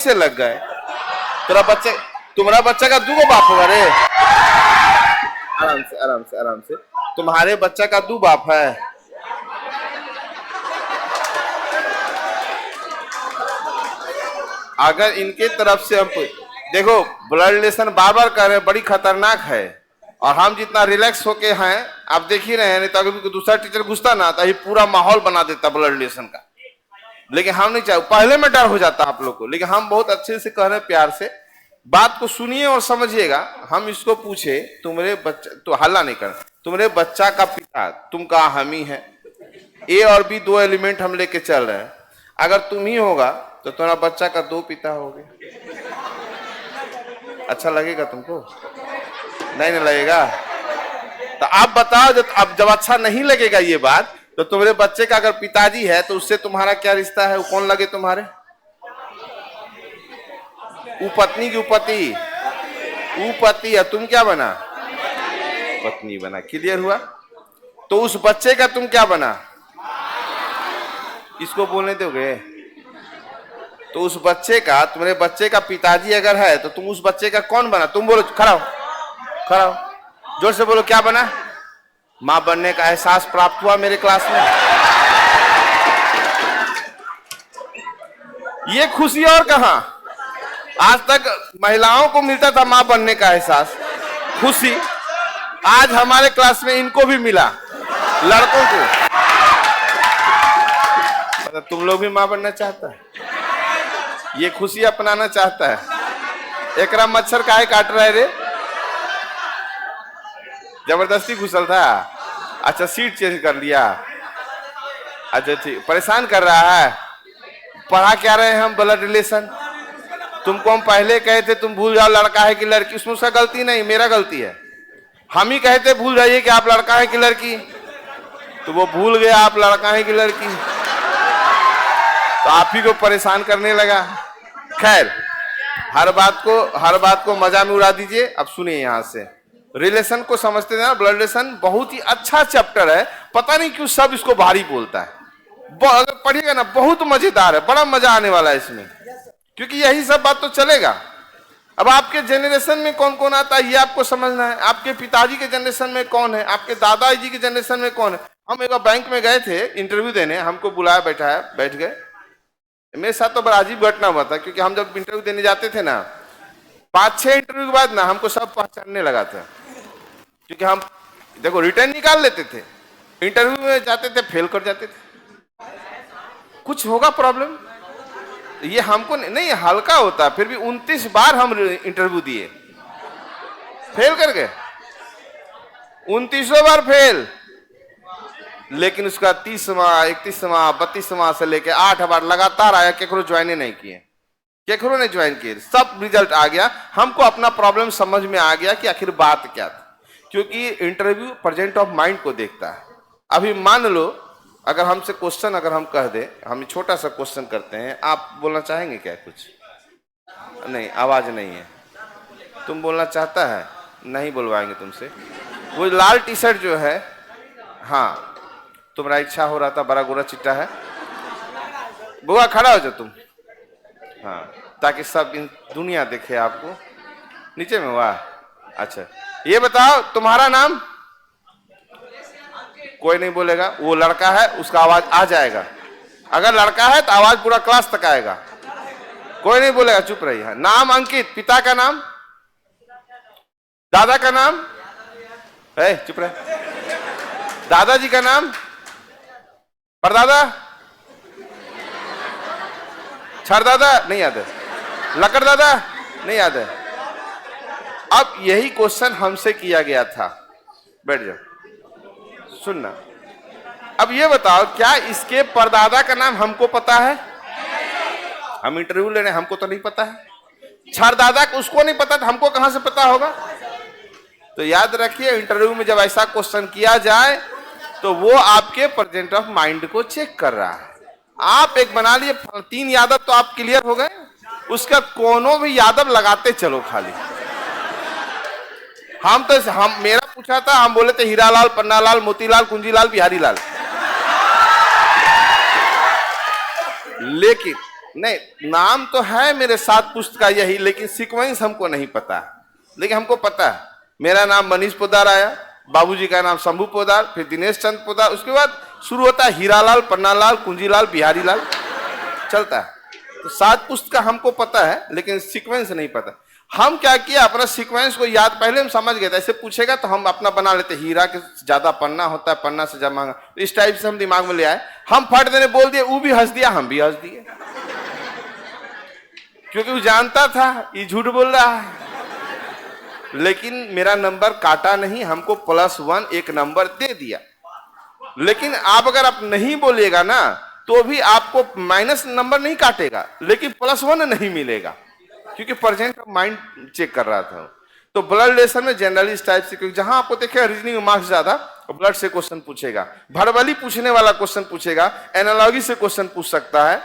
से लग गए। तेरा बच्चा, तुम्हारा बच्चा का 2 बाप होगा रे। आराम से आराम से आराम से। तुम्हारे बच्चा का 2 बाप है। अगर इनके तरफ से हम देखो, ब्लड रिलेशन बार बार कर रहे हैं, बड़ी खतरनाक है। और हम जितना रिलैक्स होके हैं आप देख ही रहे हैं, नहीं तो अगर दूसरा टीचर घुसता ना तो ये पूरा माहौल बना देता ब्लड रिलेशन का। लेकिन हम नहीं चाहे, पहले में डर हो जाता आप लोग को, लेकिन हम बहुत अच्छे से कह रहे हैं, प्यार से बात को सुनिए और समझिएगा। हम इसको पूछे तुम्हारे बच्चा, तो हल्ला नहीं कर, तुम्हारे बच्चा का पिता तुम कहा हम ही है। ए और बी 2 एलिमेंट हम लेके चल रहे हैं। अगर तुम ही होगा तो तुम्हारा बच्चा का 2 पिता हो गए। अच्छा लगेगा तुमको? नहीं नहीं लगेगा? तो आप बताओ, जब अच्छा नहीं लगेगा ये बात, तो तुम्हारे बच्चे का अगर पिताजी है तो उससे तुम्हारा क्या रिश्ता है? वो कौन लगे तुम्हारे? उपत्नी की उपति, उपति है। तुम क्या बना? पत्नी बना। क्लियर हुआ? तो उस बच्चे का तुम क्या बना? इसको बोलने दोगे? तो उस बच्चे का, तुम्हारे बच्चे का पिताजी अगर है तो तुम उस बच्चे का कौन बना? तुम बोलो, खड़ा हो, खड़ा हो, जोर से बोलो, क्या बना? मां बनने का एहसास प्राप्त हुआ मेरे क्लास में। ये खुशी और कहां? आज तक महिलाओं को मिलता था मां बनने का एहसास, खुशी। आज हमारे क्लास में इनको भी मिला, लड़कों को। मतलब तुम लोग भी मां बनना चाहता है, ये खुशी अपनाना चाहता है। एकरा मच्छर काहे काट रहा है रे? जबरदस्ती घुसल था। अच्छा, सीट चेंज कर लिया। अच्छा ठीक, परेशान कर रहा है। पढ़ा क्या रहे हैं हम? Blood relation. तुमको हम पहले कहे थे तुम भूल जाओ लड़का है कि लड़की, उसमें उसका गलती नहीं, मेरा गलती है। हम ही कहते भूल जाइए कि आप लड़का है कि लड़की, तो वो भूल गया आप लड़का है कि लड़की, तो आप ही को परेशान करने लगा। खैर, हर बात को मजा में उड़ा दीजिए। अब सुनिए, यहां से रिलेशन को समझते हैं ना। ब्लड रिलेशन बहुत ही अच्छा चैप्टर है, पता नहीं क्यों सब इसको भारी बोलता है। अगर पढ़िएगा ना, बहुत मजेदार है, बड़ा मजा आने वाला है इसमें, क्योंकि यही सब बात तो चलेगा। अब आपके जनरेशन में कौन कौन आता है ये आपको समझना है। आपके पिताजी के जनरेशन में कौन है, आपके दादाजी के जनरेशन में कौन है। हम एक बार बैंक में गए थे इंटरव्यू देने, हमको बुलाया, बैठाया, बैठ गए। मेरे साथ तो बड़ा अजीब घटना हुआ था, क्योंकि हम जब इंटरव्यू देने जाते थे ना, 5-6 इंटरव्यू के बाद ना हमको सब पहचानने लगा था। क्योंकि हम देखो रिटर्न निकाल लेते थे, इंटरव्यू में जाते थे फेल कर जाते थे। कुछ होगा प्रॉब्लम, ये हमको नहीं हल्का होता। फिर भी 29 बार हम इंटरव्यू दिए, फेल कर गए, 29 बार फेल। लेकिन उसका 30वां, 31वां, 32वां से लेके 8 बार लगातार आया, केकरो ज्वाइन नहीं किए, केकरो ने ज्वाइन किए, सब रिजल्ट आ गया। हमको अपना प्रॉब्लम समझ में आ गया कि आखिर बात क्या थी, क्योंकि इंटरव्यू प्रेजेंट ऑफ माइंड को देखता है। अभी मान लो अगर हमसे क्वेश्चन अगर हम कह दे, हम छोटा सा क्वेश्चन करते हैं, आप बोलना चाहेंगे क्या? कुछ नहीं, आवाज नहीं है। तुम बोलना चाहता है? नहीं बुलवाएंगे तुमसे। वो लाल टी शर्ट जो है, हाँ तुम्हारा इच्छा हो रहा था, बड़ा गोरा चिट्टा है, बुआ खड़ा हो जाओ तुम, हाँ, ताकि सब दुनिया देखे आपको। नीचे में हुआ? अच्छा, ये बताओ तुम्हारा नाम? कोई नहीं बोलेगा। वो लड़का है, उसका आवाज आ जाएगा। अगर लड़का है तो आवाज पूरा क्लास तक आएगा। कोई नहीं बोलेगा, चुप रहिए। नाम अंकित, पिता का नाम, दादा का नाम, चुप रहे, दादाजी का नाम, परदादा, छरदादा नहीं याद है, लकड़ दादा नहीं याद है। अब यही क्वेश्चन हमसे किया गया था। बैठ जाओ, सुनना। अब ये बताओ, क्या इसके परदादा का नाम हमको पता है? हम इंटरव्यू ले रहे हैं, हमको तो नहीं पता है। छरदादा उसको नहीं पता, तो हमको कहां से पता होगा? तो याद रखिए, इंटरव्यू में जब ऐसा क्वेश्चन किया जाए तो वो आपके प्रेजेंट ऑफ माइंड को चेक कर रहा है। आप एक बना लिए 3 यादव, तो आप क्लियर हो गए। उसका कोनो भी यादव लगाते चलो खाली। हम मेरा पूछा था, हम बोले थे हीरालाल, पन्नालाल, मोतीलाल, कुंजीलाल, बिहारी लाल। नहीं, नाम तो है मेरे 7 पुस्त का यही, लेकिन सीक्वेंस हमको नहीं पता। लेकिन हमको पता है मेरा नाम मनीष पोदार आया, बाबूजी का नाम शंभू पोदार, फिर दिनेश चंद पोदार, उसके बाद शुरू होता है हीरालाल, पन्नालाल, कुंजीलाल, बिहारी लाल, चलता है। तो 7 पुस्त का हमको पता है, लेकिन सीक्वेंस नहीं पता। हम क्या किया, अपना सीक्वेंस को याद पहले हम समझ गए थे। ऐसे पूछेगा तो हम अपना बना लेते, हीरा के ज्यादा पन्ना होता है, पन्ना से जमा, तो इस टाइप से हम दिमाग में ले आए। हम फट देने बोल दिए, वो भी हंस दिया, हम भी हंस दिए, क्योंकि वो जानता था ये झूठ बोल रहा है। लेकिन मेरा नंबर काटा नहीं, हमको +1 एक नंबर दे दिया। लेकिन अगर आप नहीं बोलिएगा ना, तो भी आपको माइनस नंबर नहीं काटेगा, लेकिन +1 नहीं मिलेगा, क्योंकि प्रेजेंट माइंड चेक कर रहा था। तो ब्लड रिलेशन में जनरली इस टाइप से, क्योंकि जहां आपको देखेगा रीजनिंग में मार्क्स ज्यादा, ब्लड से क्वेश्चन पूछेगा, वर्बली पूछने वाला क्वेश्चन पूछेगा, एनालॉजी से क्वेश्चन पूछ सकता है,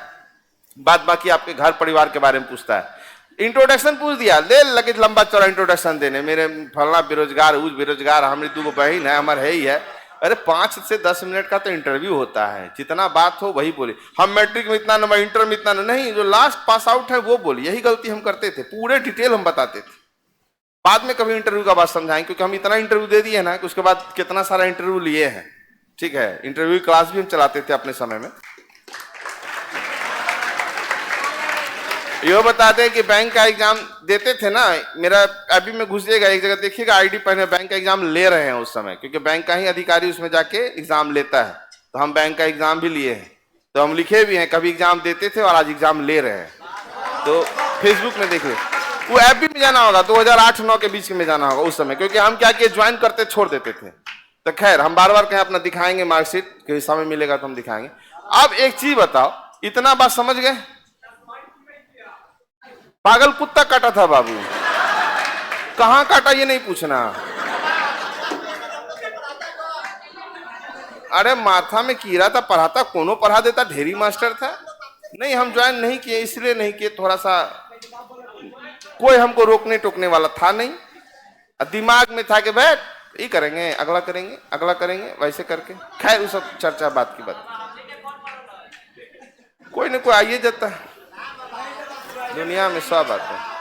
बात बाकी आपके घर परिवार के बारे में पूछता है। इंट्रोडक्शन पूछ दिया, ले लगे लंबा चौड़ा इंट्रोडक्शन देने, मेरे फलना बेरोजगार, उस बेरोजगार, हमारी 2 बहन है, हमारे है ही है। अरे 5 से 10 मिनट का तो इंटरव्यू होता है, जितना बात हो वही बोले। हम मैट्रिक में इतना नंबर, इंटर में इतना नहीं, जो लास्ट पास आउट है वो बोले। यही गलती हम करते थे, पूरे डिटेल हम बताते थे। बाद में कभी इंटरव्यू का बात समझाएंगे, क्योंकि हम इतना इंटरव्यू दे दिए ना कि उसके बाद कितना सारा इंटरव्यू लिए हैं। ठीक है, इंटरव्यू क्लास भी हम चलाते थे अपने समय में। ये बताते हैं कि बैंक का एग्जाम देते थे ना, मेरा अभी में घुसिएगा एक जगह, देखिएगा आईडी पहने, बैंक का एग्जाम ले रहे हैं उस समय, क्योंकि बैंक का ही अधिकारी उसमें जाके एग्जाम लेता है। तो हम बैंक का एग्जाम भी लिए हैं, तो हम लिखे भी हैं, कभी एग्जाम देते थे और आज एग्जाम ले रहे हैं। तो फेसबुक में देखिए, वो ऐप भी में जाना होगा, 2008-9 के बीच में जाना होगा उस समय, क्योंकि हम क्या किए, ज्वाइन करते छोड़ देते थे। तो खैर, हम बार बार कहें अपना दिखाएंगे मार्कशीट, कि समय मिलेगा तो हम दिखाएंगे। अब एक चीज बताओ, इतना बात समझ गए? पागल कुत्ता काटा था बाबू, कहां काटा ये नहीं पूछना। अरे माथा में कीड़ा था, पढ़ाता कोनो पढ़ा देता, ढेरी मास्टर था। नहीं, हम ज्वाइन नहीं किए, इसलिए नहीं किए, थोड़ा सा कोई हमको रोकने टोकने वाला था नहीं। दिमाग में था कि बैठ, ये करेंगे, अगला करेंगे, अगला करेंगे, वैसे करके। खैर वो सब चर्चा बात की बात, कोई न कोई आइए जाता है, दुनिया में सब आता है।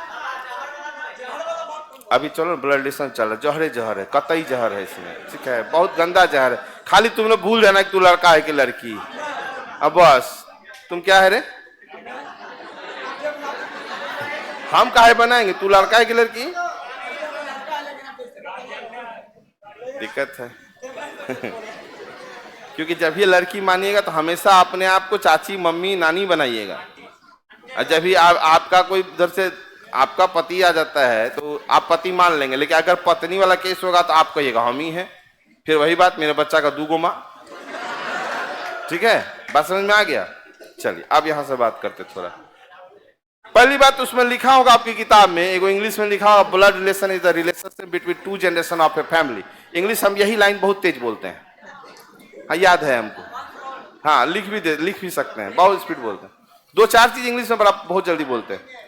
अभी चलो ब्लड रिलेशन चल रहा, जहर जहर है, कतई जहर है इसमें, ठीक है, बहुत गंदा जहर है। खाली तुम लोग भूल जाना कि तू लड़का है कि लड़की। अब बस तुम क्या है रे, हम काहे बनाएंगे, तू लड़का है कि लड़की, दिक्कत है। क्योंकि जब ये लड़की मानिएगा तो हमेशा अपने आप को चाची, मम्मी, नानी बनाइएगा। और जब भी आपका कोई उधर से आपका पति आ जाता है तो आप पति मान लेंगे, लेकिन अगर पत्नी वाला केस होगा तो आप कहिएगा हम ही हैं। फिर वही बात, मेरे बच्चा का 2 माँ। ठीक है, बात समझ में आ गया? चलिए अब यहां से बात करते थोड़ा। पहली बात, उसमें लिखा होगा आपकी किताब में, एगो इंग्लिश में लिखा होगा, blood relation is the relationship between 2 generation of a family. English हम यही लाइन बहुत तेज बोलते हैं, हाँ याद है हमको, हाँ लिख भी सकते हैं, बहुत स्पीड बोलते हैं। 2-4 चीज इंग्लिश में बहुत जल्दी बोलते हैं।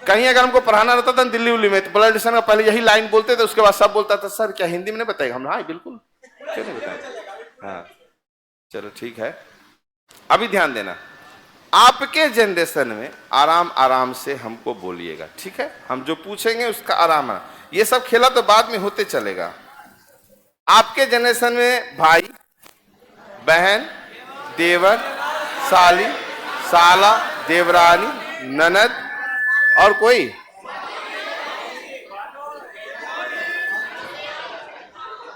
कहीं अगर हमको पढ़ाना रहता था दिल्ली उल्ली में, तो ब्लड रिलेशन का पहले यही लाइन बोलते थे, उसके बाद सब बोलता था सर क्या हिंदी में नहीं बताएगा? हम हाँ बिल्कुल, क्यों नहीं बताएगा। हाँ चलो ठीक है, अभी ध्यान देना, आपके जनरेशन में आराम आराम से हमको बोलिएगा, ठीक है? हम जो पूछेंगे उसका आराम है, ये सब खेला तो बाद में होते चलेगा। आपके जनरेशन में भाई, बहन, देवर, साली, साला, देवरानी, ननद और कोई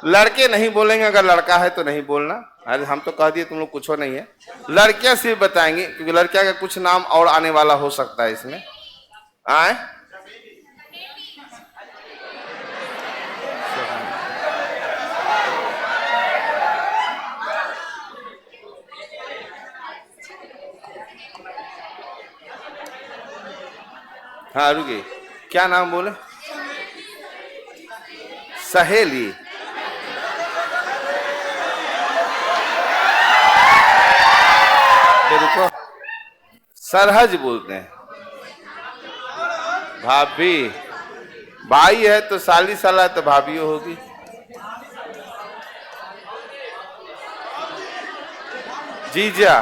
लड़के नहीं बोलेंगे, अगर लड़का है तो नहीं बोलना। अरे हम तो कह दिए तुम लोग कुछ नहीं है, लड़कियां सिर्फ बताएंगी, क्योंकि लड़कियां का कुछ नाम और आने वाला हो सकता है इसमें। आए हाँ रुकिए, क्या नाम बोले? सहेली, रुको, सरहज बोलते हैं। भाभी, भाई है तो साली, साला है तो भाभियो होगी। जीजा,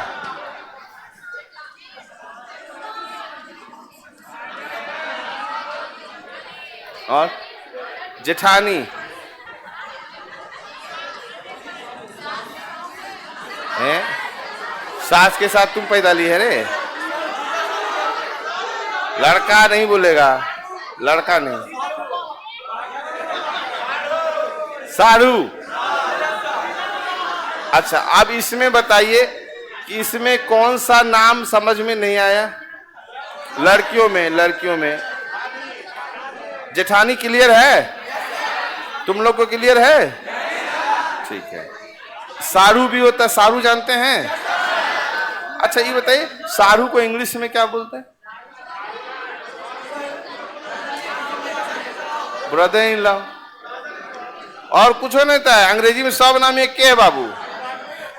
और जेठानी, है सास के साथ तुम पैदा ली है रे। लड़का नहीं बोलेगा, लड़का नहीं, सारू। अच्छा, अब इसमें बताइए कि इसमें कौन सा नाम समझ में नहीं आया? लड़कियों में, लड़कियों में जेठानी क्लियर है? तुम लोग को क्लियर है? ठीक है। सारू भी होता है, सारू जानते हैं? अच्छा ये बताइए, सारू को इंग्लिश में क्या बोलते हैं? Brother in law. और कुछ नहीं था, अंग्रेजी में सब नाम एक के है बाबू।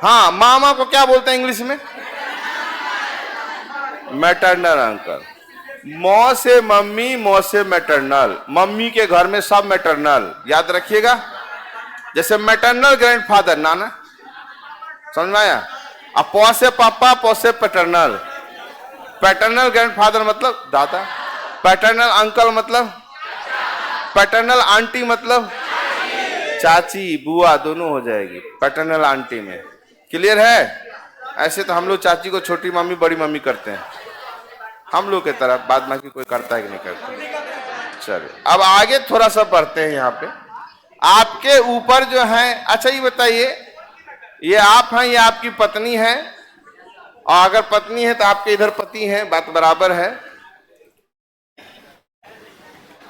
हाँ, मामा को क्या बोलते हैं इंग्लिश में? Maternal uncle. मौ से मम्मी, मौ से मैटरनल। मम्मी के घर में सब मैटरनल, याद रखिएगा। जैसे मैटरनल ग्रैंडफादर, नाना, समझ में आया? अब पौ से पापा, पौ से पैटर्नल। पैटर्नल ग्रैंडफादर मतलब दादा, पैटर्नल अंकल मतलब, पैटर्नल आंटी मतलब चाची, बुआ दोनों हो जाएगी पैटर्नल आंटी में। क्लियर है? ऐसे तो हम लोग चाची को छोटी मम्मी, बड़ी मम्मी करते हैं हम लोग के तरफ, बाद बाकी कोई करता है कि नहीं करता। चलिए अब आगे थोड़ा सा बढ़ते हैं। यहाँ पे आपके ऊपर जो है, अच्छा ये बताइए, ये आप हैं, ये आपकी पत्नी है, और अगर पत्नी है तो आपके इधर पति है, बात बराबर है।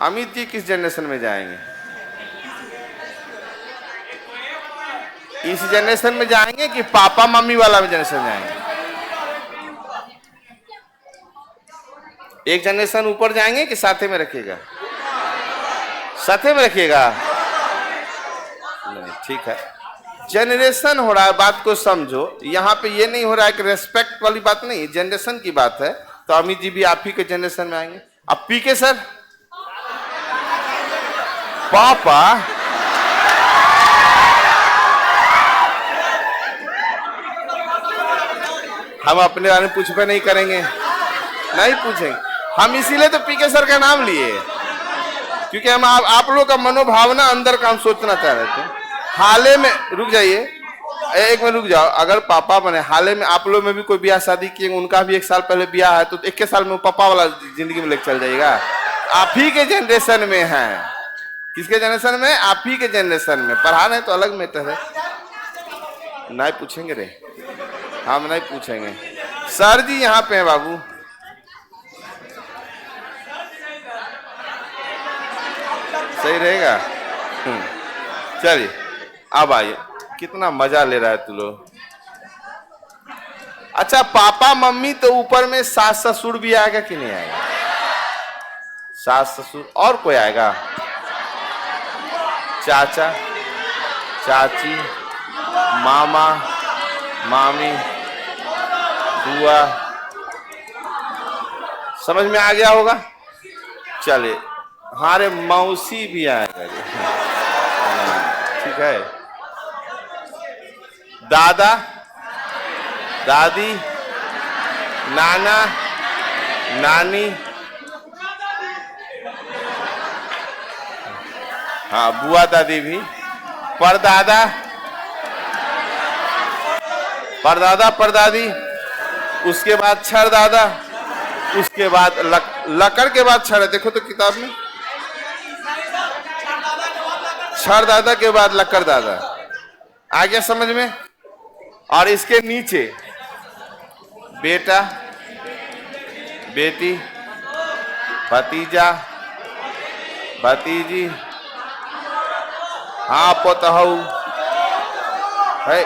अमित जी किस जनरेशन में जाएंगे? इस जनरेशन में जाएंगे कि पापा मम्मी वाला जनरेशन जाएंगे? एक जनरेशन ऊपर जाएंगे कि साथे में रखिएगा? साथे में रखिएगा? नहीं, ठीक है। जनरेशन हो रहा है, बात को समझो। यहाँ पे ये नहीं हो रहा है कि रेस्पेक्ट वाली बात नहीं, जनरेशन की बात है। तो अमित जी भी आप ही के जनरेशन में आएंगे। अब पीके सर, पापा हम अपने बारे में पूछबे नहीं करेंगे, नहीं पूछेंगे हम। इसीलिए तो पीके सर का नाम लिए, क्योंकि हम आप लोगों का मनोभावना अंदर का हम सोचना चाह रहे थे। हाले में रुक जाइए, एक में रुक जाओ। अगर पापा बने, हाले में आप लोग में भी कोई ब्याह शादी किए, उनका भी 1 साल पहले ब्याह है, तो 1 साल में पापा वाला जिंदगी में लेकर चल जाएगा। आप ही के जनरेशन में है। किसके जनरेशन में? आप ही के जनरेशन में। पढ़ा रहे तो अलग मैटर है, नहीं पूछेंगे रे, हम नहीं पूछेंगे। सर जी यहाँ पे हैं बाबू। सही रहेगा? चलिए अब आइए, कितना मजा ले रहा है तू लोग। अच्छा, पापा मम्मी तो ऊपर में सास ससुर भी आएगा कि नहीं आएगा? सास ससुर और कोई आएगा? चाचा चाची, मामा मामी, बुआ, समझ में आ गया होगा? चलिए, हमारे मौसी भी आएगा, ठीक है। दादा दादी, नाना नानी, हाँ बुआ दादी भी, परदादा परदादा परदादी, उसके बाद छर दादा, उसके बाद लकर के बाद छर है, देखो तो किताब में, छर दादा के बाद लकर दादा। आ गया समझ में? और इसके नीचे बेटा बेटी, भतीजा भतीजी, हाँ पोतहू है।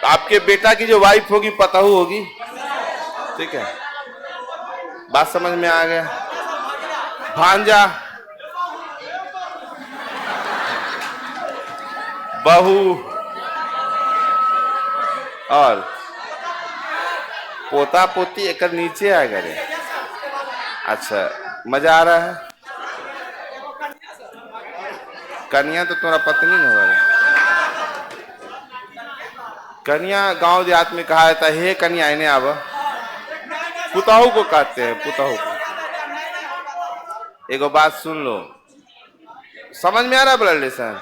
आपके बेटा की जो वाइफ होगी पतहू होगी, ठीक है, बात समझ में आ गया। भांजा, बहू और पोता पोती एक नीचे आएगा रे। अच्छा, मजा आ रहा है? कन्या तो तुम्हारा पत्नी नहीं होगा। कन्या गांव देहात में कहा जाता है, हे कन्या इन्हें आवा। पुताहू को कहते हैं, पुताहू को। एगो बात सुन लो, समझ में आ रहा है ब्लड रिलेशन?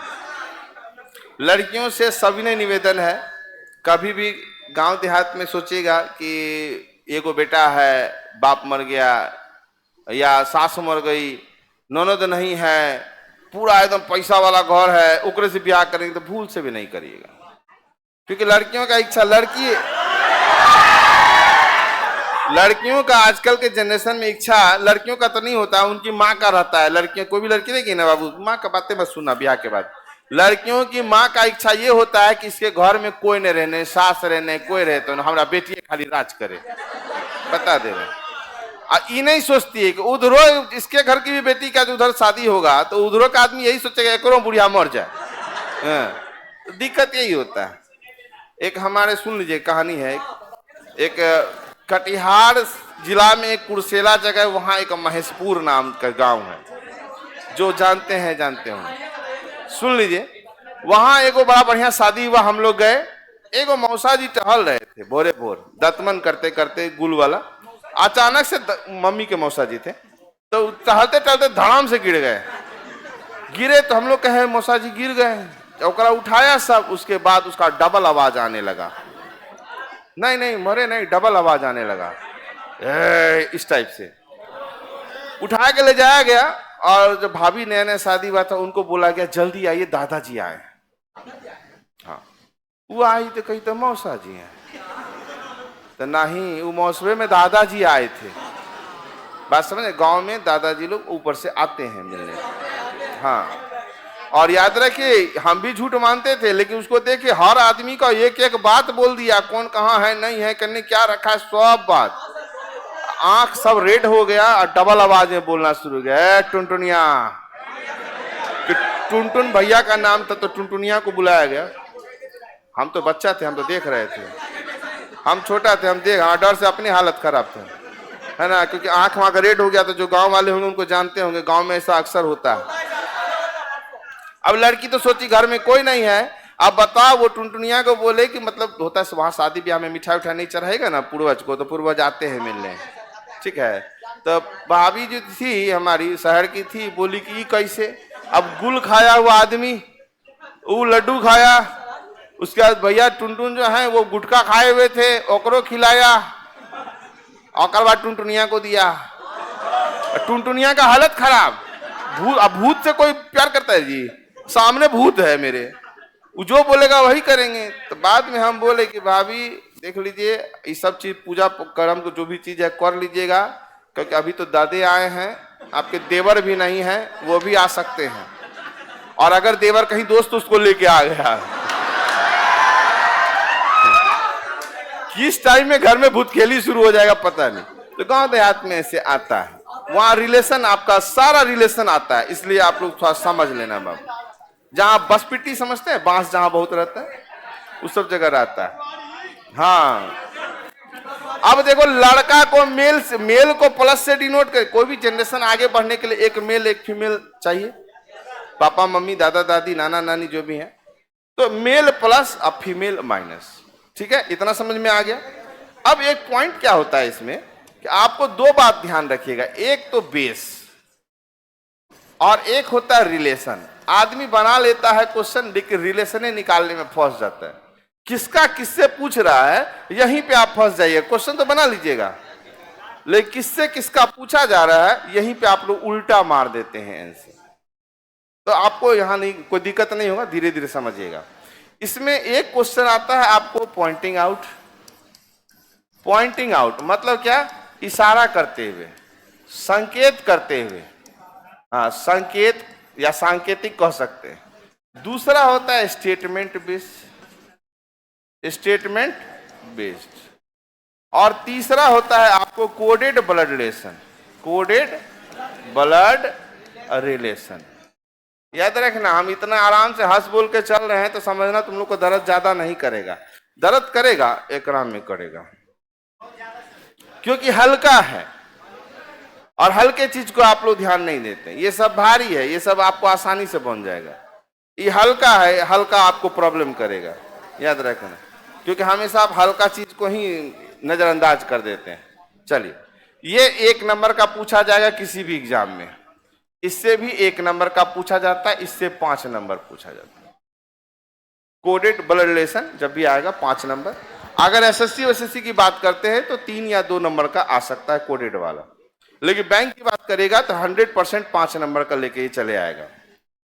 लड़कियों से सविनय निवेदन है, कभी भी गांव देहात में सोचिएगा कि एगो बेटा है, बाप मर गया या सास मर गई, ननद नहीं है, पूरा एकदम पैसा वाला घर है, ओकरे से ब्याह करेंगे तो भूल से भी नहीं करिएगा, क्योंकि लड़कियों का इच्छा, लड़कियों का आजकल के जनरेशन में इच्छा लड़कियों का तो नहीं होता, उनकी माँ का रहता है। लड़कियां, कोई भी लड़की देखी ना बाबू, माँ का बातें बस सुनना ब्याह के बाद, लड़कियों की माँ का इच्छा ये होता है कि इसके घर में कोई न रहने, सास रहने, कोई रहे तो हमारा बेटी खाली राज करे, बता दे रहे। ये नहीं सोचती है कि उधरों इसके घर की भी बेटी का उधर शादी होगा तो उधरों का आदमी यही सोचेगा एक बुढ़िया मर जाए। तो दिक्कत यही होता है। एक हमारे, सुन लीजिए कहानी है, एक कटिहार जिला में एक कुर्सेला जगह, वहां एक महेशपुर नाम का गांव है, जो जानते हैं जानते होंगे। सुन लीजिए, वहां एगो बड़ा बढ़िया शादी हुआ, हम लोग गए, एगो मौसा जी टहल रहे थे भोरे भोर, दतमन करते करते गुल वाला, अचानक से मम्मी के मौसा जी थे, तो टहलते टहलते धड़ाम से गिर गए। गिरे तो हम लोग कहे मौसा जी गिर गए, ओकरा उठाया सब, उसके बाद उसका डबल आवाज आने लगा, नहीं नहीं मरे नहीं, डबल आवाज आने लगा, इस टाइप से उठा के ले जाया गया। और जब भाभी नया नया शादी हुआ था, उनको बोला गया जल्दी आइए दादाजी आए। हाँ, वो आई तो कही तो मौसा जी हैं, तो नहीं, वो मौसवे में दादाजी आए थे। बात समझे, गांव में दादाजी लोग ऊपर से आते हैं मिलने। हाँ, और याद रखिए, हम भी झूठ मानते थे, लेकिन उसको देखिए हर आदमी का एक एक बात बोल दिया, कौन कहाँ है, नहीं है, कन्ने क्या रखा है, सब बात, आंख सब रेड हो गया और डबल आवाज में बोलना शुरू हो गया, टुनटुनिया, कि टुनटुन भैया का नाम था तो टुनटुनिया को बुलाया गया। हम तो बच्चा थे, हम तो देख रहे थे, हम छोटा थे, हम देख, हाँ, डर से अपनी हालत खराब था, है ना, क्योंकि आंख वहां का रेड हो गया। तो जो गांव वाले होंगे उनको जानते होंगे, गांव में ऐसा अक्सर होता है। अब लड़की तो सोची घर में कोई नहीं है, अब बताओ वो टुनटुनिया को बोले कि मतलब होता है वहां शादी ब्याह में मिठाई उठाई नहीं चढ़ाएगा ना पूर्वज को, तो पूर्वज आते हैं मिलने, ठीक है। तो भाभी जो थी हमारी शहर की थी, बोली कि कैसे, अब गुल खाया हुआ आदमी, वो लड्डू खाया, उसके बाद भैया टुनटुन जो है वो गुटखा खाए हुए थे, ओकरो खिलाया, और बाद टुनटुनिया को दिया। टुनटुनिया का हालत खराब, अब भूत से कोई प्यार करता है जी, सामने भूत है मेरे, वो जो बोलेगा वही करेंगे। तो बाद में हम बोले कि भाभी देख लीजिए, ये सब चीज पूजा कर्म को जो भी चीज है कर लीजिएगा, क्योंकि अभी तो दादे आए हैं, आपके देवर भी नहीं है, वो भी आ सकते हैं, और अगर देवर कहीं दोस्त उसको लेके आ गया, किस टाइम में घर में भूत खेली शुरू हो जाएगा पता नहीं। तो गांव देहात में ऐसे आता है, वहां रिलेशन, आपका सारा रिलेशन आता है, इसलिए आप लोग थोड़ा समझ लेना बाबू। जहां बस पिट्टी समझते हैं, बांस जहां बहुत रहता है, उस सब जगह रहता है। हाँ, अब देखो, लड़का को मेल से, मेल को प्लस से डिनोट कर, कोई भी जनरेशन आगे बढ़ने के लिए एक मेल एक फीमेल चाहिए, पापा मम्मी दादा दादी नाना नानी जो भी हैं, तो मेल प्लस और फीमेल माइनस, ठीक है, इतना समझ में आ गया। अब एक पॉइंट क्या होता है इसमें कि आपको दो बात ध्यान रखिएगा, एक तो बेस और एक होता है रिलेशन। आदमी बना लेता है क्वेश्चन, लेकिन रिलेशन निकालने में फंस जाता है, किसका किससे पूछ रहा है, यहीं पे आप फंस जाइए। क्वेश्चन तो बना लीजिएगा, लेकिन किससे किसका पूछा जा रहा है, यहीं पे आप लोग उल्टा मार देते हैं आंसर। तो आपको यहां नहीं, कोई दिक्कत नहीं होगा, धीरे धीरे समझिएगा। इसमें एक क्वेश्चन आता है आपको पॉइंटिंग आउट। पॉइंटिंग आउट मतलब क्या, इशारा करते हुए, संकेत करते हुए, हाँ, संकेत या सांकेतिक कह सकते हैं। दूसरा होता है स्टेटमेंट बेस्ड, स्टेटमेंट बेस्ड, और तीसरा होता है आपको coded blood relation, coded blood relation. याद रखना, हम इतना आराम से हंस बोल के चल रहे हैं तो समझना तुम लोग को दर्द ज्यादा नहीं करेगा, दर्द करेगा एकराम में करेगा, क्योंकि हल्का है, और हल्के चीज को आप लोग ध्यान नहीं देते। ये सब भारी है, ये सब आपको आसानी से बन जाएगा। ये हल्का है, हल्का आपको प्रॉब्लम करेगा, याद रखना, क्योंकि हमेशा आप हल्का चीज को ही नजरअंदाज कर देते हैं। चलिए, ये एक नंबर का पूछा जाएगा किसी भी एग्जाम में, इससे भी 1 नंबर का पूछा जाता है, इससे 5 नंबर पूछा जाता है। कोडेड ब्लड रिलेशन जब भी आएगा 5 नंबर। अगर एसएससी वैसएससी की बात करते हैं तो 3 या 2 नंबर का आ सकता है कोडेड वाला, लेकिन बैंक की बात करेगा तो 100% 5 नंबर का लेके ही चले आएगा।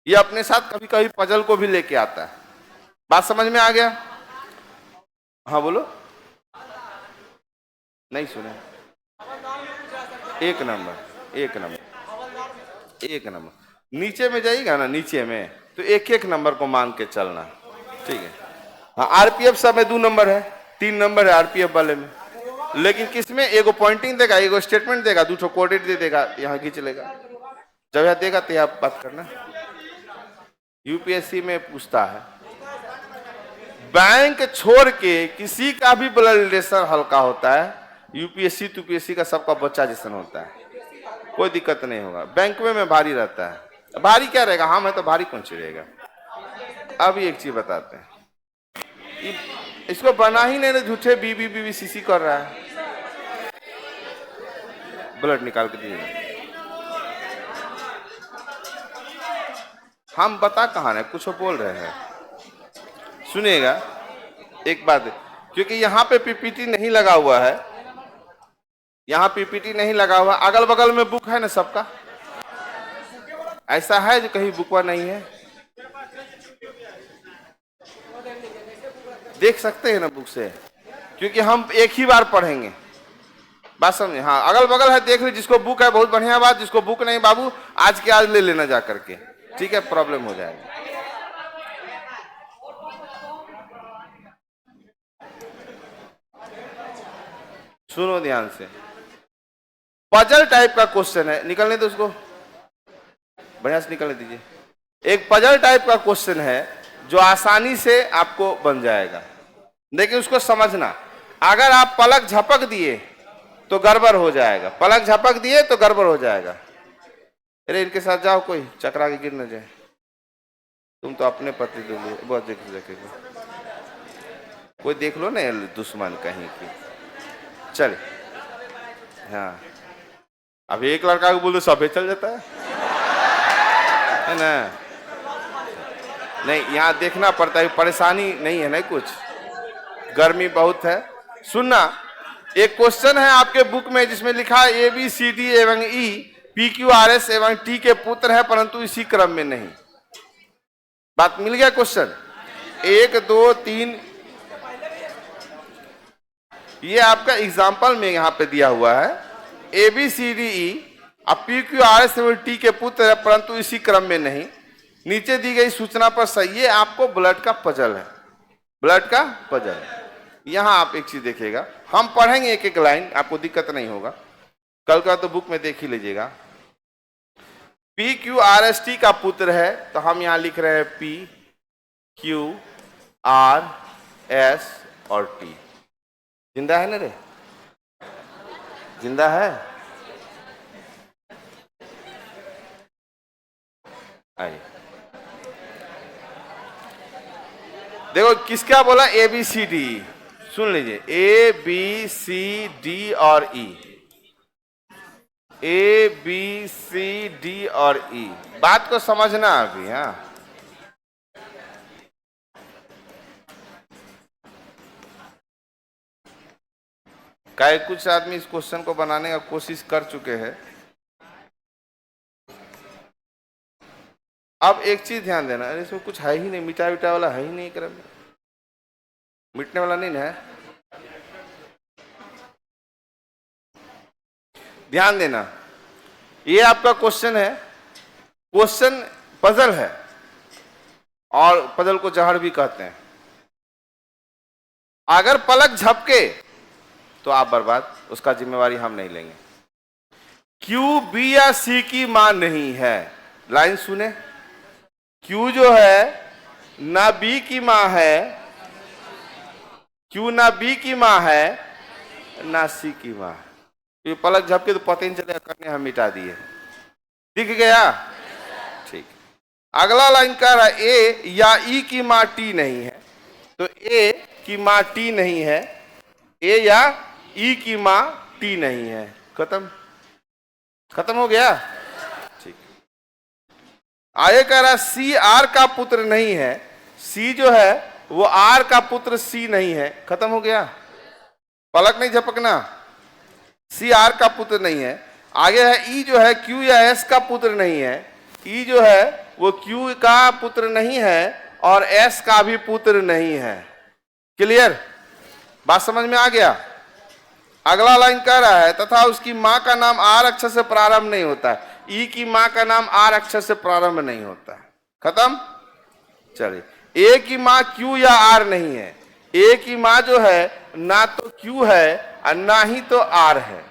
ये अपने साथ कभी कभी पजल को भी लेके आता है। बात समझ में आ गया? हाँ बोलो, नहीं सुने। 1 नंबर, 1 नंबर, 1 नंबर। नीचे में जाइएगा ना, नीचे में तो 1 नंबर को मान के चलना, ठीक है। हाँ, आरपीएफ सब में 2 नंबर है, 3 नंबर है आरपीएफ वाले में, लेकिन किसमें एगो पॉइंटिंग देगा, एगो स्टेटमेंट देगा, 2 कोडेड दे देगा, यहाँ खींच लेगा। जब यह देगा तो आप बात करना। यूपीएससी में पूछता है बैंक छोड़ के किसी का भी ब्लड रिलेशन हल्का होता है, यूपीएससी का सबका बच्चा जैसा होता है, कोई दिक्कत नहीं होगा। बैंक में भारी रहता है, भारी क्या रहेगा, हम है तो भारी कौन सी रहेगा। अब एक चीज बताते हैं, इसको बना ही नहीं, झूठे बीबीसीसी कर रहा है। ब्लड निकाल के दिए, हम बता कहां है, कुछ बोल रहे हैं, सुनिएगा एक बात, क्योंकि यहाँ पे पीपीटी नहीं लगा हुआ है, यहाँ पीपीटी नहीं लगा हुआ, अगल बगल में बुक है ना सबका, ऐसा है जो कहीं बुकवा नहीं है, देख सकते हैं ना बुक से, क्योंकि हम एक ही बार पढ़ेंगे। बात समझे? हाँ, अगल बगल है, देख ली, जिसको बुक है बहुत बढ़िया बात, जिसको बुक नहीं बाबू आज के आज ले लेना जा करके, ठीक है, प्रॉब्लम हो जाएगा। सुनो ध्यान से, पजल टाइप का क्वेश्चन है, निकलने दो उसको, बढ़िया से निकलने दीजिए। एक पजल टाइप का क्वेश्चन है जो आसानी से आपको बन जाएगा, लेकिन उसको समझना। अगर आप पलक झपक दिए तो गड़बड़ हो जाएगा, पलक झपक दिए तो गड़बड़ हो जाएगा। अरे इनके साथ जाओ, कोई चकरा के गिर न जाए, तुम तो अपने पति दो, बहुत देखेगा, कोई देख लो ना दुश्मन कहीं की। चल हाँ, अब एक लड़का को बोल दो सब चल जाता है ना, नहीं यहाँ देखना पड़ता है, परेशानी नहीं है ना, कुछ गर्मी बहुत है। सुनना, एक क्वेश्चन है आपके बुक में जिसमें लिखा है ए बी सी डी एवं E P Q R S एवं टी के पुत्र है, परंतु इसी क्रम में नहीं। बात मिल गया क्वेश्चन? 1 2 3, ये आपका एग्जाम्पल में यहाँ पे दिया हुआ है, A B C D E अब पी क्यू आर एस एवं टी के पुत्र है, परंतु इसी क्रम में नहीं। नीचे दी गई सूचना पर सही, ये आपको ब्लड का पजल है, ब्लड का पजल। यहां आप एक चीज देखिएगा, हम पढ़ेंगे एक एक लाइन, आपको दिक्कत नहीं होगा, कल का तो बुक में देख ही लीजिएगा। P Q R S T का पुत्र है, तो हम यहां लिख रहे हैं पी क्यू आर एस और टी। जिंदा है ना रे, जिंदा है? आइए देखो किसका बोला, ए बी सी डी, सुन लीजिए, ए बी सी डी और ई, ए बी सी डी और ई, बात को समझना अभी। हाँ, काय कुछ आदमी इस क्वेश्चन को बनाने का कोशिश कर चुके हैं। अब एक चीज ध्यान देना, अरे इसमें कुछ है ही नहीं, मिटा विटा वाला है ही नहीं, क्रम में मिटने वाला नहीं है, ध्यान देना। ये आपका क्वेश्चन है, क्वेश्चन पजल है, और पजल को जहर भी कहते हैं। अगर पलक झपके तो आप बर्बाद, उसका जिम्मेवारी हम नहीं लेंगे। क्यू बी या सी की मां नहीं है, लाइन सुने, क्यू जो है ना बी की मां है, क्यू ना बी की मां है ना सी की मां है। ये पलक झपके तो पता ही नहीं चलेगा, करने हम मिटा दिए, दिख गया, ठीक। अगला लाइन कह रहा है ए या ई की मां टी नहीं है, तो ए की मां टी नहीं है, ए या ई की मां टी नहीं है, खत्म, खत्म हो गया। आगे कह रहा है सी आर का पुत्र नहीं है, सी जो है वो आर का पुत्र सी नहीं है। खत्म हो गया, पलक नहीं झपकना। सी आर का पुत्र नहीं है। आगे है ई जो है क्यू या एस का पुत्र नहीं है, ई जो है वो क्यू का पुत्र नहीं है और एस का भी पुत्र नहीं है। क्लियर, बात समझ में आ गया। अगला लाइन कह रहा है तथा उसकी मां का नाम आर अक्षर से प्रारंभ नहीं होता है, ई की मां का नाम आर अक्षर से प्रारंभ नहीं होता है। खत्म। चलिए, ए की मां क्यू या आर नहीं है, ए की मां जो है ना तो क्यू है और ना ही तो आर है।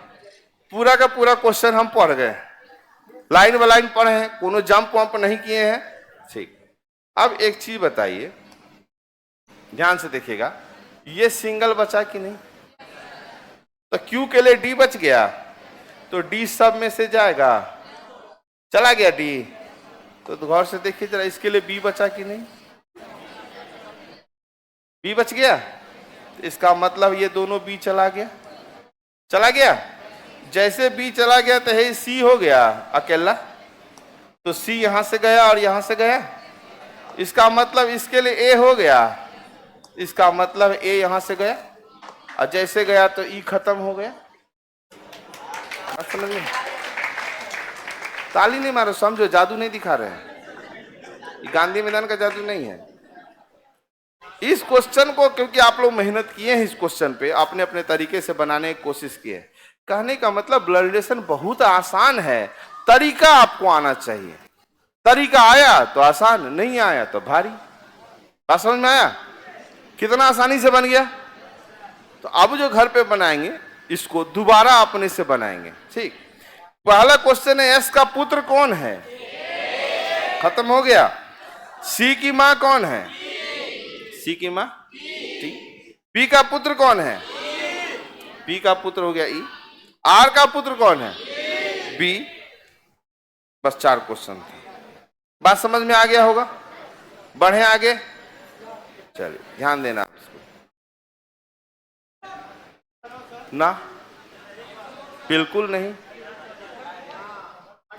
पूरा का पूरा क्वेश्चन हम पढ़ गए, लाइन बाय लाइन पढ़े हैं, कोनो जंप वंप नहीं किए हैं। ठीक, अब एक चीज बताइए, ध्यान से देखिएगा, ये सिंगल बचा कि नहीं? तो क्यू के लिए डी बच गया, तो डी सब में से जाएगा, चला गया डी। तो गौर से देखिए जरा, इसके लिए बी बचा कि नहीं? बी बच गया, इसका मतलब ये दोनों बी चला गया, चला गया। जैसे बी चला गया तो है सी हो गया अकेला, तो सी यहां से गया और यहां से गया, इसका मतलब इसके लिए ए हो गया, इसका मतलब ए यहां से गया और जैसे गया तो ई खत्म हो गया। समझ में? ताली नहीं मारो, समझो, जादू नहीं दिखा रहे हैं, गांधी मैदान का जादू नहीं है। इस क्वेश्चन को क्योंकि आप लोग मेहनत किए हैं, इस क्वेश्चन पे आपने अपने तरीके से बनाने की कोशिश की है। कहने का मतलब ब्लड रिलेशन बहुत आसान है, तरीका आपको आना चाहिए। तरीका आया तो आसान, नहीं आया तो भारी। बात समझ में आया? कितना आसानी से बन गया। तो अब जो घर पे बनाएंगे इसको दोबारा अपने से बनाएंगे। ठीक, पहला क्वेश्चन है एस का पुत्र कौन है? खत्म हो गया। सी की मां कौन है? सी की मां। ठीक, पी का पुत्र कौन है? पी का पुत्र हो गया ई। आर का पुत्र कौन है? बी। बस 4 क्वेश्चन थे। बात समझ में आ गया होगा। बढ़े आगे, चलिए ध्यान देना इसको। ना, बिल्कुल नहीं।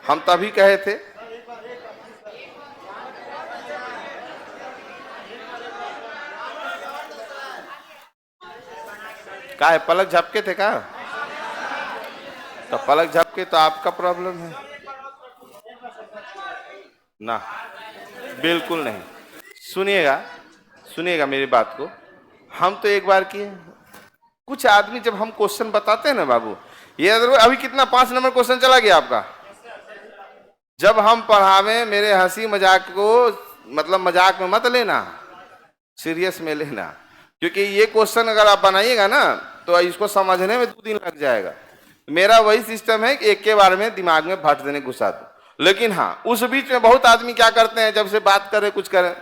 हम तभी कहे थे का है, पलक झपके थे का? तो पलक झपके तो आपका प्रॉब्लम है ना, बिल्कुल नहीं। सुनिएगा, सुनिएगा मेरी बात को। हम तो एक बार किए, कुछ आदमी जब हम क्वेश्चन बताते हैं ना बाबू, ये अभी कितना 5 नंबर क्वेश्चन चला गया आपका। जब हम पढ़ावे, मेरे हंसी मजाक को मतलब मजाक में मत लेना, सीरियस में लेना, क्योंकि ये क्वेश्चन अगर आप बनाइएगा ना तो इसको समझने में 2 दिन लग जाएगा। मेरा वही सिस्टम है कि एक के बारे में दिमाग में भट देने घुसा दो। लेकिन हाँ, उस बीच में बहुत आदमी क्या करते हैं, जब से बात करें कुछ करें,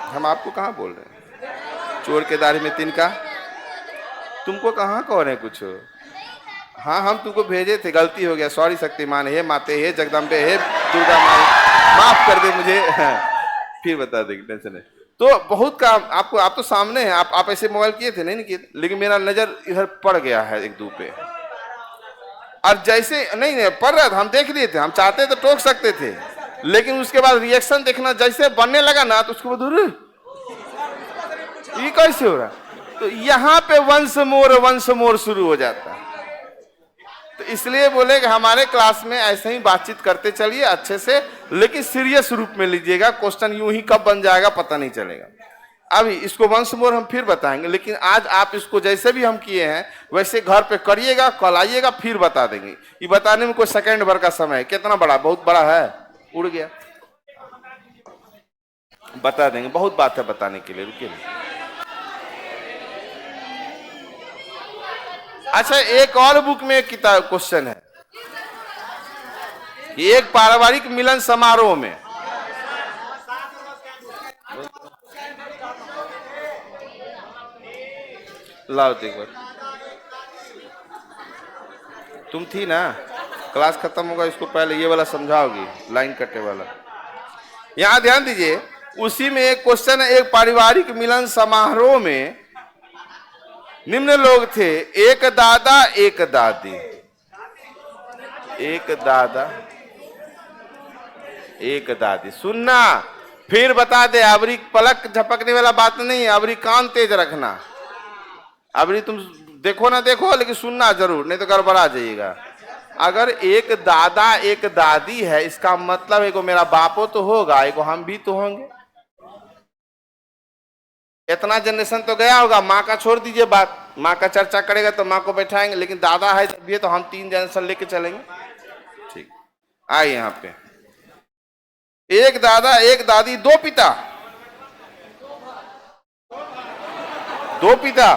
हम आपको कहाँ बोल रहे हैं, चोर के दाढ़ी में तिनका, तुमको कहाँ कह रहे हैं कुछ। हाँ, हम तुमको भेजे थे, गलती हो गया, सॉरी शक्तिमान, हे माते, हे जगदम्बे, हे दुर्गा माँ, माफ कर दे मुझे। फिर बता देंगे, टेंशन नहीं। तो बहुत काम आपको, आप तो सामने हैं, आप ऐसे मोबाइल किए थे? नहीं किए, लेकिन मेरा नजर इधर पड़ गया है एक दो पे, और जैसे नहीं पड़ रहा था, हम देख लिए थे, हम चाहते तो टोक सकते थे, लेकिन उसके बाद रिएक्शन देखना, जैसे बनने लगा ना तो उसके बाद ये कैसे हो रहा, तो यहाँ पे वंस मोर शुरू हो जाता है। तो इसलिए बोले कि हमारे क्लास में ऐसे ही बातचीत करते चलिए अच्छे से, लेकिन सीरियस रूप में लीजिएगा। क्वेश्चन यूं ही कब बन जाएगा पता नहीं चलेगा। अभी इसको वंस मोर हम फिर बताएंगे, लेकिन आज आप इसको जैसे भी हम किए हैं वैसे घर पे करिएगा, कल आइएगा फिर बता देंगे। ये बताने में कोई सेकंड भर का समय है। कितना बड़ा, बहुत बड़ा है, उड़ गया, बता देंगे, बहुत बात है बताने के लिए, रुकिए। अच्छा, एक और बुक में एक किताब क्वेश्चन है, एक पारिवारिक मिलन समारोह में, लाओ एक बार, तुम थी ना, क्लास खत्म होगा इसको पहले ये वाला समझाओगी, लाइन कटे वाला। यहां ध्यान दीजिए, उसी में एक क्वेश्चन है, एक पारिवारिक मिलन समारोह में निम्न लोग थे, एक दादा एक दादी। एक दादा एक दादी। सुनना, फिर बता दे, अबरी पलक झपकने वाला बात नहीं है, अबरी कान तेज रखना। अबरी तुम देखो ना देखो, लेकिन सुनना जरूर, नहीं तो गड़बड़ा जाइएगा। अगर एक दादा एक दादी है, इसका मतलब एगो मेरा बापो तो होगा, एगो हम भी तो होंगे। इतना जनरेशन तो गया होगा, माँ का छोड़ दीजिए बात, माँ का चर्चा करेगा तो माँ को बैठाएंगे, लेकिन दादा है जब भी तो हम 3 जनरेशन लेके चलेंगे। ठीक, आइए यहाँ पे, एक दादा एक दादी, 2 पिता। 2 पिता,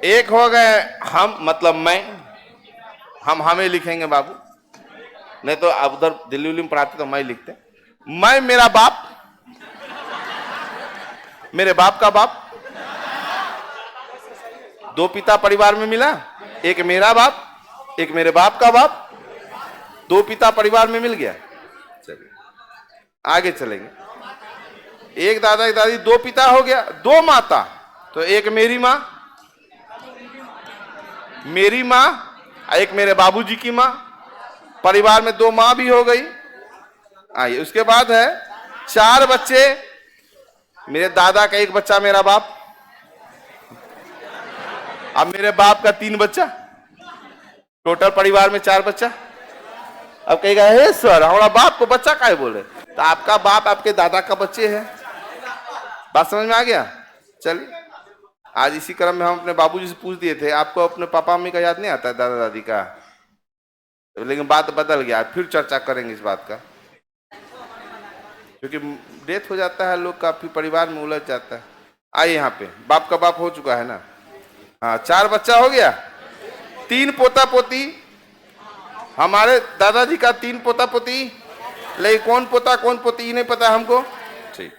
एक हो गए हम, मतलब मैं, हम हमें लिखेंगे बाबू, नहीं तो अब उधर दिल्ली उल्ली में पढ़ाते तो मैं लिखते। मैं, मेरा बाप, मेरे बाप का बाप, 2 पिता परिवार में मिला, एक मेरा बाप एक मेरे बाप का बाप, 2 पिता परिवार में मिल गया। चलिए आगे चलेंगे। एक दादा एक दादी, 2 पिता हो गया, 2 माता, तो एक मेरी माँ, मेरी माँ, एक मेरे बाबूजी की माँ, परिवार में 2 माँ भी हो गई। आइए, उसके बाद है 4 बच्चे, मेरे दादा का 1 बच्चा मेरा बाप, अब मेरे बाप का 3 बच्चा, टोटल परिवार में 4 बच्चा। अब कहेगा हे सर, हमारा बाप को बच्चा काहे बोले, तो आपका बाप आपके दादा का बच्चे है। बात समझ में आ गया? चलिए, आज इसी क्रम में हम अपने बाबूजी से पूछ दिए थे, आपको अपने पापा मम्मी का याद नहीं आता है, दादा दादी का? लेकिन बात बदल गया, फिर चर्चा करेंगे इस बात का, क्योंकि डेथ हो जाता है लोग का, फिर परिवार में उलझ जाता है। आइए यहाँ पे, बाप का बाप हो चुका है ना, हाँ, 4 बच्चा हो गया, 3 पोता पोती, हमारे दादाजी का 3 पोता पोती, लेकिन कौन पोता कौन पोती नहीं पता हमको। ठीक,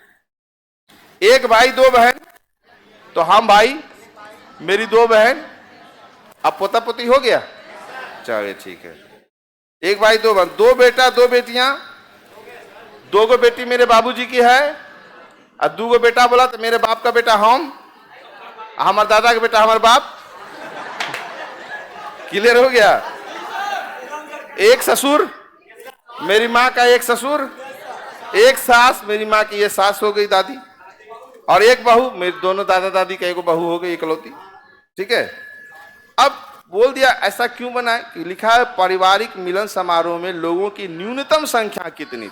1 भाई 2 बहन, तो हम भाई, मेरी 2 बहन, अब पोता पोती हो गया। चलिए ठीक है, 1 भाई 2 बहन, 2 बेटा 2 बेटियां, 2 गो बेटी मेरे बाबूजी की है, और 2 गो बेटा बोला तो मेरे बाप का बेटा हम, हमारे दादा का बेटा हमारे बाप। क्लियर हो गया? 1 ससुर, मेरी माँ का 1 ससुर, 1 सास, मेरी माँ की ये सास हो गई दादी, और 1 बहू, मेरे दोनों दादा दादी का 1 बहू हो गई इकलौती। ठीक है, अब बोल दिया ऐसा क्यों बना है कि लिखा है पारिवारिक मिलन समारोह में लोगों की न्यूनतम संख्या कितनी,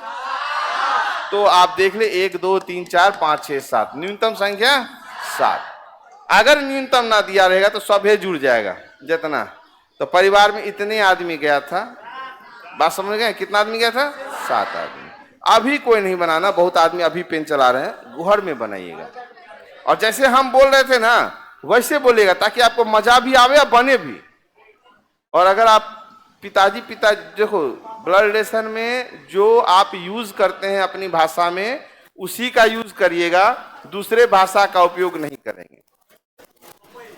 तो आप देख ले 1 2 3 4 5 6 7, न्यूनतम संख्या 7। अगर न्यूनतम ना दिया रहेगा तो सभे जुड़ जाएगा जितना, तो परिवार में इतने आदमी गया था, बात समझ गए? कितना आदमी गया था? 7 आदमी। अभी कोई नहीं बनाना, बहुत आदमी अभी पेन चला रहे हैं, घर में बनाइएगा, और जैसे हम बोल रहे थे ना वैसे बोलिएगा, ताकि आपको मजा भी आवे और बने भी। और अगर आप पिताजी देखो, ब्लड रिलेशन में जो आप यूज करते हैं अपनी भाषा में, उसी का यूज करिएगा, दूसरे भाषा का उपयोग नहीं करेंगे।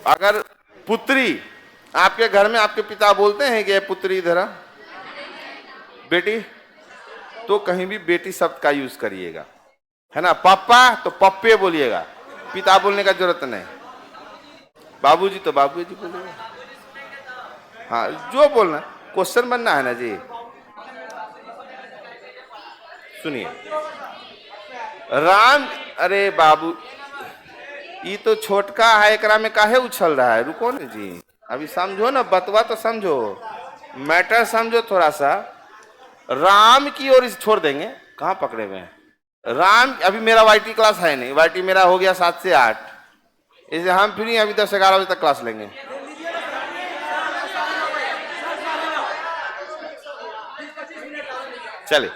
अगर पुत्री, आपके घर में आपके पिता बोलते हैं कि पुत्री इधर, बेटी, तो कहीं भी बेटी शब्द का यूज करिएगा, है ना। पापा तो पप्पे बोलिएगा, पिता बोलने का जरूरत नहीं। बाबूजी तो बाबूजी बोलिएगा, हाँ, जो बोलना, क्वेश्चन बनना है ना जी। सुनिए, राम, अरे बाबू, ये तो छोटका है, एकरा में काहे उछल रहा है, रुको ना जी, अभी समझो ना, बतवा तो समझो, मैटर समझो थोड़ा सा। राम की ओर छोड़ देंगे, कहाँ पकड़े हुए हैं राम। अभी मेरा वाईटी क्लास है नहीं, वाईटी मेरा हो गया 7 से 8, इसे हम फ्री अभी 10 से 11 बजे तक क्लास लेंगे। चले,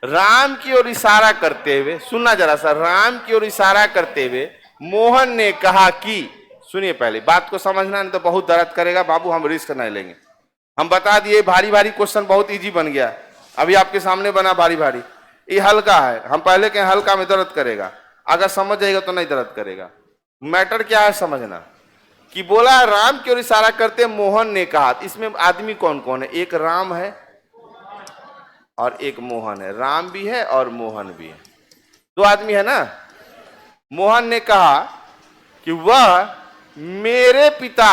राम की ओर इशारा करते हुए, सुनना जरा सा, राम की ओर इशारा करते हुए मोहन ने कहा कि, सुनिए पहले बात को समझना, नहीं तो बहुत दर्द करेगा बाबू, हम रिस्क नहीं लेंगे। हम बता दिए भारी भारी क्वेश्चन बहुत इजी बन गया, अभी आपके सामने बना भारी भारी, ये हल्का है, हम पहले के हल्का में दर्द करेगा, अगर समझ जाएगा तो नहीं दर्द करेगा। मैटर क्या है समझना, कि बोला राम की ओर इशारा करते मोहन ने कहा, इसमें आदमी कौन कौन है? एक राम है और एक मोहन है, राम भी है और मोहन भी है, 2 आदमी है ना। मोहन ने कहा कि वह मेरे पिता,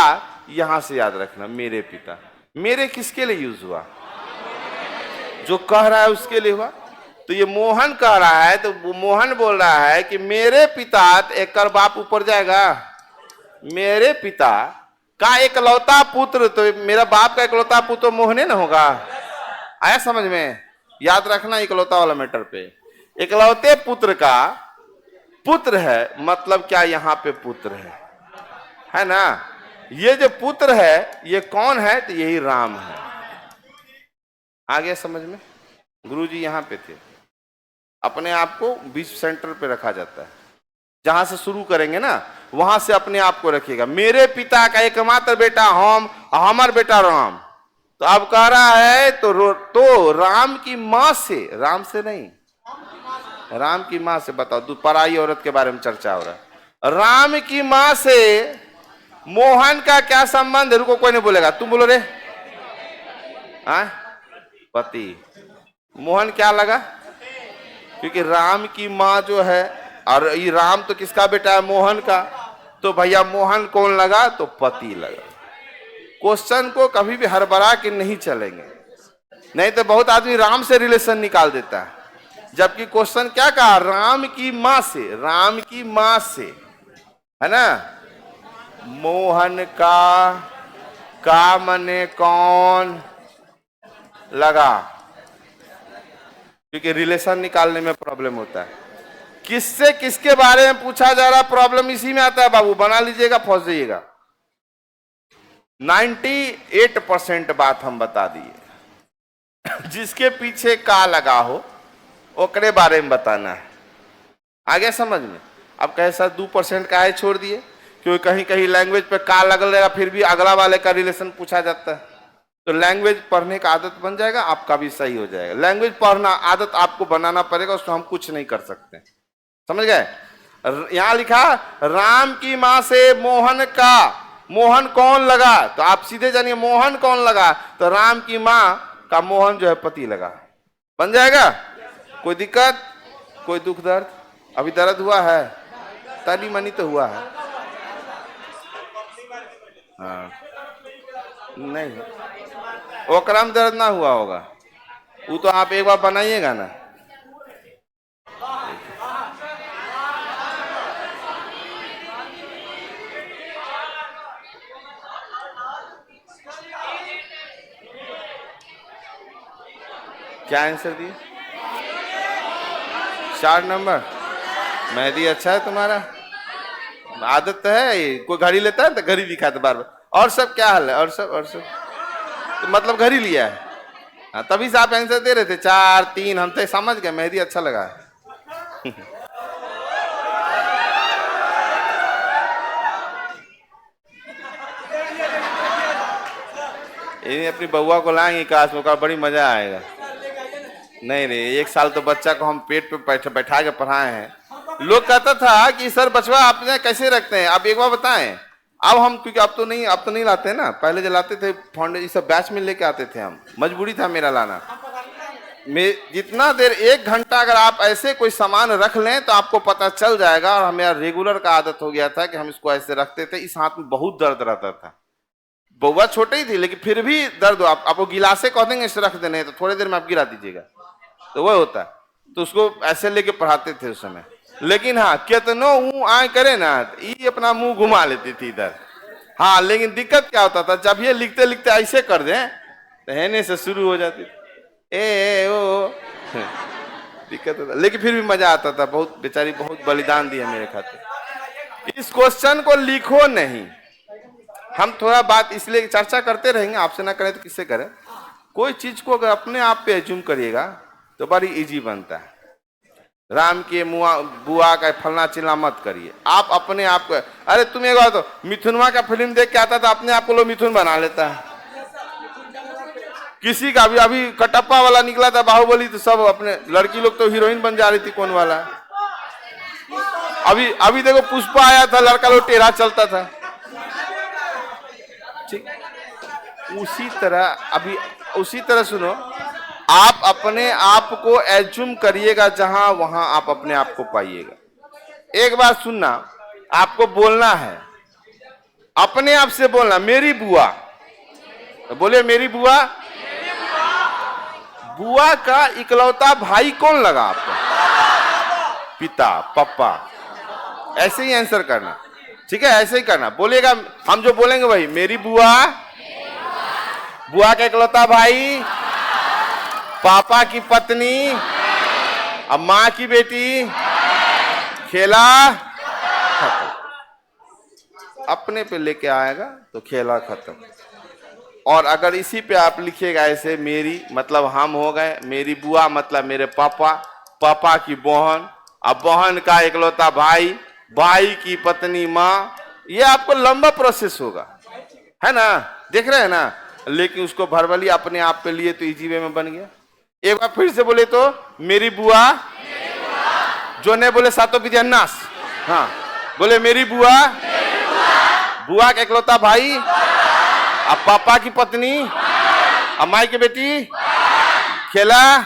यहां से याद रखना, मेरे पिता, मेरे किसके लिए यूज हुआ? जो कह रहा है उसके लिए हुआ। तो ये मोहन कह रहा है, तो वो मोहन बोल रहा है कि मेरे पिता, तो एक कर बाप ऊपर जाएगा, मेरे पिता का एकलौता पुत्र, तो मेरा बाप का एकलौता पुत्र तो मोहने ना होगा। आया समझ में? याद रखना इकलौता वाला मैटर पे, इकलौते पुत्र का पुत्र है, मतलब क्या यहां पे पुत्र है ना? ये जो पुत्र है ये कौन है? तो यही राम है। आगे समझ में? गुरुजी यहां पे थे, अपने आप को बीच सेंटर पे रखा जाता है। जहां से शुरू करेंगे ना वहां से अपने आप को रखिएगा। मेरे पिता का एकमात्र बेटा हम, हमार बेटा राम। तो अब कह रहा है तो राम की मां से, राम से नहीं, राम की मां से। बताओ, पराई औरत के बारे में चर्चा हो रहा है। राम की मां से मोहन का क्या संबंध? रुको, कोई नहीं बोलेगा, तुम बोलो रे। पति। मोहन क्या लगा? क्योंकि राम की मां जो है, और ये राम तो किसका बेटा है? मोहन का। तो भैया मोहन कौन लगा? तो पति लगा। क्वेश्चन को कभी भी हड़बड़ा के नहीं चलेंगे, नहीं तो बहुत आदमी राम से रिलेशन निकाल देता है, जबकि क्वेश्चन क्या कहा? राम की मां से, राम की मां से, है ना? मोहन का मने कौन लगा? क्योंकि रिलेशन निकालने में प्रॉब्लम होता है। किससे किसके बारे में पूछा जा रहा, प्रॉब्लम इसी में आता है बाबू, बना लीजिएगा, फंस जाइएगा। 98% बात हम बता दिए। जिसके पीछे का लगा हो ओकरे बारे में बताना है। आगे समझ में? अब कैसा 2% का है छोड़ दिए, क्योंकि कहीं कहीं लैंग्वेज पे का लगल रहेगा, फिर भी अगला वाले का रिलेशन पूछा जाता है। तो लैंग्वेज पढ़ने का आदत बन जाएगा, आपका भी सही हो जाएगा। लैंग्वेज पढ़ना आदत आपको बनाना पड़ेगा, उसको हम कुछ नहीं कर सकते। समझ गए? यहां लिखा राम की मां से मोहन का, मोहन कौन लगा? तो आप सीधे जानिए मोहन कौन लगा, तो राम की मां का मोहन जो है पति लगा। बन जाएगा? कोई दिक्कत, कोई दुख दर्द? अभी दर्द हुआ है? तनी मनी तो हुआ है। हाँ, नहीं ओकरा में दर्द ना हुआ होगा, वो तो आप एक बार बनाइएगा ना। क्या आंसर दिए? 4 नंबर। मेहदी अच्छा है तुम्हारा, आदत तो है। कोई घड़ी लेता है तो घड़ी दिखाता बार बार। और सब क्या हाल है? और सब तो मतलब घड़ी लिया है। हाँ, तभी से आप आंसर दे रहे थे 4 3, हम तो समझ गए मेहदी अच्छा लगा है। ये अपनी बउआ को लाएंगे काश, का बड़ी मजा आएगा। नहीं नहीं, 1 साल तो बच्चा को हम पेट पे बैठा के पढ़ाए हैं। लोग कहता था कि सर बचवा आपने कैसे रखते हैं, आप एक बार बताएं। अब हम, क्योंकि अब तो नहीं लाते ना, पहले जो लाते थे फाउंडेशन सब बैच में लेके आते थे हम, मजबूरी था मेरा लाना। जितना देर 1 घंटा अगर आप ऐसे कोई सामान रख लें तो आपको पता चल जाएगा। और हमें रेगुलर का आदत हो गया था कि हम इसको ऐसे रखते थे। इस हाथ में बहुत दर्द रहता था। बउआ छोटे ही थी लेकिन फिर भी दर्द। आप वो गिलासे कह देंगे इसे रख देने, तो थोड़ी देर में आप गिरा दीजिएगा, तो वह होता है। तो उसको ऐसे लेके पढ़ाते थे उस समय। लेकिन हाँ, कितनो मुंह आए करे ना, ये अपना मुंह घुमा लेती थी इधर। हाँ, लेकिन दिक्कत क्या होता था, जब ये लिखते लिखते ऐसे कर दें तो हेने से शुरू हो जाती ए ओ दिक्कत होता, लेकिन फिर भी मजा आता था। बहुत बेचारी बहुत बलिदान दिया मेरे खातिर। इस क्वेश्चन को लिखो नहीं, हम थोड़ा बात इसलिए चर्चा करते रहेंगे, आपसे ना करें तो किससे करें। कोई चीज को अगर अपने आप पे एज्यूम करिएगा तो बड़ी इजी बनता है। राम के बुआ का फलना चिल्ला मत करिए, आप अपने आप को। अरे तुम एक बार तो मिथुनवा का फिल्म देख के आता था, अपने आप को लोग मिथुन बना लेता है। किसी का भी अभी कटप्पा वाला निकला था बाहुबली, तो सब अपने लड़की लोग तो हीरोइन बन जा रही थी। कौन वाला? अभी देखो पुष्पा आया था, लड़का लोग टेढ़ा चलता था। ठीक उसी तरह सुनो, आप अपने आप को एज्यूम करिएगा जहां, वहां आप अपने आप को पाइएगा। एक बार सुनना, आपको बोलना है, अपने आप से बोलना, मेरी बुआ। तो बोले मेरी बुआ। बुआ का इकलौता भाई कौन लगा आपको? पिता, पापा। ऐसे ही आंसर करना, ठीक है? ऐसे ही करना, बोलिएगा। हम जो बोलेंगे वही, मेरी बुआ, बुआ का इकलौता भाई, पापा की पत्नी, अब माँ की बेटी, खेला खत्म। अपने पे लेके आएगा तो खेला खत्म। और अगर इसी पे आप लिखिएगा ऐसे, मेरी मतलब हम हो गए, मेरी बुआ मतलब मेरे पापा, पापा की बहन, अब बहन का इकलौता भाई, भाई की पत्नी माँ, ये आपको लंबा प्रोसेस होगा, है ना? देख रहे हैं ना? लेकिन उसको भरबली अपने आप पे लिए तो इजी वे में बन गया। एक बार फिर से बोले तो, मेरी बुआ, जो नहीं बोले सातों विद्यान्यास, हाँ बोले मेरी बुआ, बुआ का इकलौता भाई, अब पापा की पत्नी, अब माई की बेटी, खेला।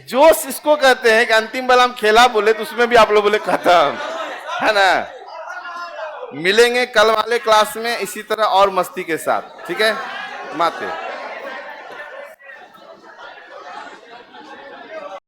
जोश इसको कहते हैं कि अंतिम वाला हम खेला बोले तो उसमें भी आप लोग बोले खत्म, है ना? मिलेंगे कल वाले क्लास में इसी तरह और मस्ती के साथ, ठीक है? माते